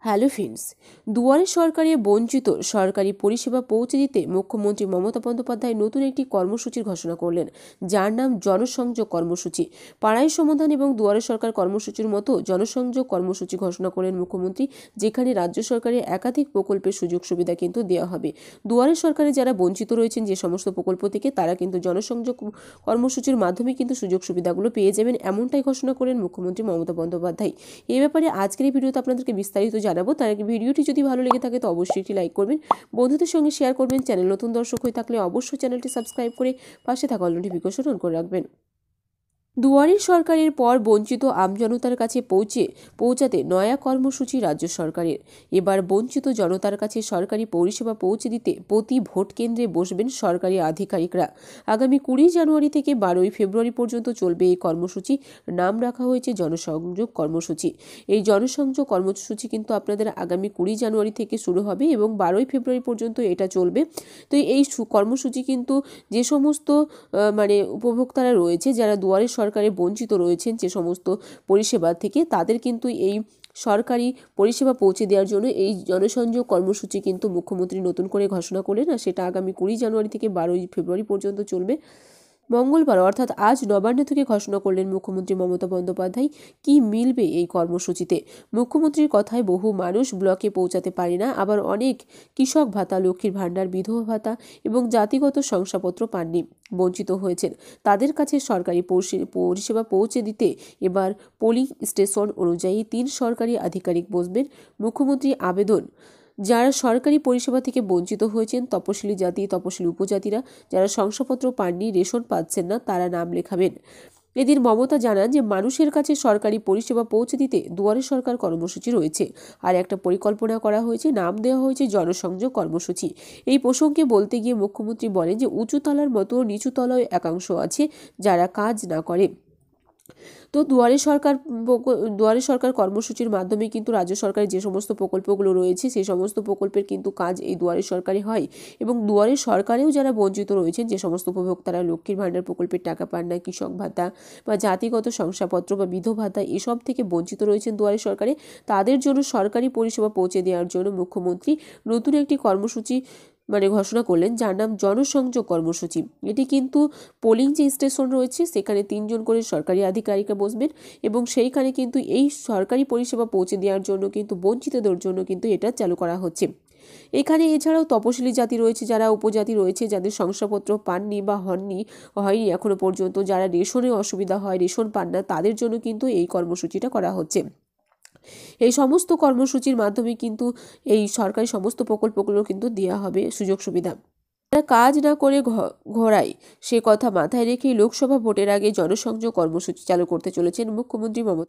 Hello friends, দুয়ারে সরকারে বঞ্চিত সরকারি পরিষেবা পৌঁছে দিতে মুখ্যমন্ত্রী মমতা বন্দ্যোপাধ্যায় নতুন একটি কর্মসূচির ঘোষণা করলেন, যার নাম জনসংযোগ কর্মসূচি। পাড়ায় সমাধান এবং দুয়ারে সরকার কর্মসূচির মতো জনসংযোগ কর্মসূচি ঘোষণা করলেন মুখ্যমন্ত্রী, যেখানে রাজ্য সরকারের একাধিক প্রকল্পের সুযোগ সুবিধা কিন্তু দেওয়া হবে। দুয়ারে সরকারে যারা বঞ্চিত রয়েছেন যে সমস্ত প্রকল্প থেকে, তারা কিন্তু জনসংযোগ কর্মসূচির মাধ্যমে কিন্তু সুযোগ সুবিধাগুলো পেয়ে যাবেন, এমনটাই ঘোষণা করেন মুখ্যমন্ত্রী মমতা বন্দ্যোপাধ্যায়। এই ব্যাপারে আজকের এই ভিডিওতে আপনাদেরকে বিস্তারিত জানাবো। তার আগে ভিডিওটি যদি ভালো লেগে থাকে তো অবশ্যই একটি লাইক করবেন, বন্ধুদের সঙ্গে শেয়ার করবেন। চ্যানেল নতুন দর্শক হয়ে থাকলে অবশ্যই চ্যানেলটি সাবস্ক্রাইব করে পাশে থাকা অল নোটিফিকেশন অন করে রাখবেন। দুয়ারে সরকারের পর বঞ্চিত আমজনতার কাছে পৌঁছাতে নয়া কর্মসূচি রাজ্য সরকারের। এবার বঞ্চিত জনতার কাছে সরকারি পরিষেবা পৌঁছে দিতে প্রতি ভোট কেন্দ্রে বসবেন সরকারি আধিকারিকরা। আগামী 20 জানুয়ারি থেকে 12 ফেব্রুয়ারি পর্যন্ত চলবে এই কর্মসূচি। নাম রাখা হয়েছে জনসংযোগ কর্মসূচি। এই জনসংযোগ কর্মসূচি কিন্তু আপনাদের আগামী 20 জানুয়ারি থেকে শুরু হবে এবং 12 ফেব্রুয়ারি পর্যন্ত এটা চলবে। তো এই কর্মসূচি কিন্তু যে সমস্ত উপভোক্তারা রয়েছে, যারা দুয়ারে সরকারে বঞ্চিত রয়েছেন যে সমস্ত পরিষেবা থেকে, তাদের কিন্তু এই সরকারি পরিষেবা পৌঁছে দেওয়ার জন্য এই জনসংযোগ কর্মসূচি কিন্তু মুখ্যমন্ত্রী নতুন করে ঘোষণা করলেন। আর সেটা আগামী 20 জানুয়ারি থেকে 12 ফেব্রুয়ারি পর্যন্ত চলবে। মঙ্গলবার অর্থাৎ আজ নবান্ন থেকে ঘোষণা করলেন মুখ্যমন্ত্রী মমতা বন্দ্যোপাধ্যায়। কি মিলবে এই কর্মসূচিতে? মুখ্যমন্ত্রীর কথায় বহু মানুষ ব্লকে পৌঁছাতে পারে না, আবার অনেক কৃষক ভাতা, লক্ষ্মীর ভাণ্ডার, বিধবা ভাতা এবং জাতিগত শংসাপত্র পাননি, বঞ্চিত হয়েছেন। তাদের কাছে সরকারি পরিষেবা পৌঁছে দিতে এবার পোলিং স্টেশন অনুযায়ী 3 সরকারি আধিকারিক বসবেন। মুখ্যমন্ত্রী আবেদন, যারা সরকারি পরিষেবা থেকে বঞ্চিত হয়েছেন, তপশিলি জাতি, তপশিলি উপজাতিরা, যারা শংসাপত্র পাননি, রেশন পাচ্ছেন না, তারা নাম লেখাবেন। এদিন মমতা জানান যে মানুষের কাছে সরকারি পরিষেবা পৌঁছে দিতে দুয়ারে সরকার কর্মসূচি রয়েছে, আর একটা পরিকল্পনা করা হয়েছে, নাম দেওয়া হয়েছে জনসংযোগ কর্মসূচি। এই প্রসঙ্গে বলতে গিয়ে মুখ্যমন্ত্রী বলেন যে উঁচুতলার মতো নিচুতলায় একাংশ আছে যারা কাজ না করে। তো দুয়ারে সরকার কর্মসূচির মাধ্যমে কিন্তু রাজ্য সরকারের যে সমস্ত প্রকল্পগুলো রয়েছে, সেই সমস্ত প্রকল্পের কিন্তু কাজ এই দুয়ারে সরকারে হয়। এবং দুয়ারে সরকারেও যারা বঞ্চিত রয়েছেন, যে সমস্ত উপভোক্তারা লক্ষ্মীর ভাণ্ডার প্রকল্পের টাকা পান না, কৃষক ভাতা বা জাতিগত শংসাপত্র বা বিধবা ভাতা এসব থেকে বঞ্চিত রয়েছেন দুয়ারে সরকারে, তাদের জন্য সরকারি পরিষেবা পৌঁছে দেওয়ার জন্য মুখ্যমন্ত্রী নতুন একটি কর্মসূচি ঘোষণা করলেন, যার নাম জনসংযোগ কর্মসূচি। এটি কিন্তু পোলিং যে স্টেশন রয়েছে সেখানে 3 জন করে সরকারি আধিকারিকরা বসবেন এবং সেইখানে কিন্তু এই সরকারি পরিষেবা পৌঁছে দেওয়ার জন্য কিন্তু বঞ্চিতদের জন্য কিন্তু এটা চালু করা হচ্ছে। এখানে এছাড়াও তপশিলি জাতি রয়েছে, যারা উপজাতি রয়েছে, যাদের শংসাপত্র পাননি বা হয়নি এখনো পর্যন্ত, যারা রেশনে অসুবিধা হয়, রেশন পান না, তাদের জন্য কিন্তু এই কর্মসূচিটা করা হচ্ছে। এই সমস্ত কর্মসূচির মাধ্যমে কিন্তু এই সরকারি সমস্ত প্রকল্পগুলো কিন্তু দেওয়া হবে সুযোগ সুবিধা। তারা কাজ না করে ঘোরায়, সে কথা মাথায় রেখেই লোকসভা ভোটের আগে জনসংযোগ কর্মসূচি চালু করতে চলেছেন মুখ্যমন্ত্রী মমতা।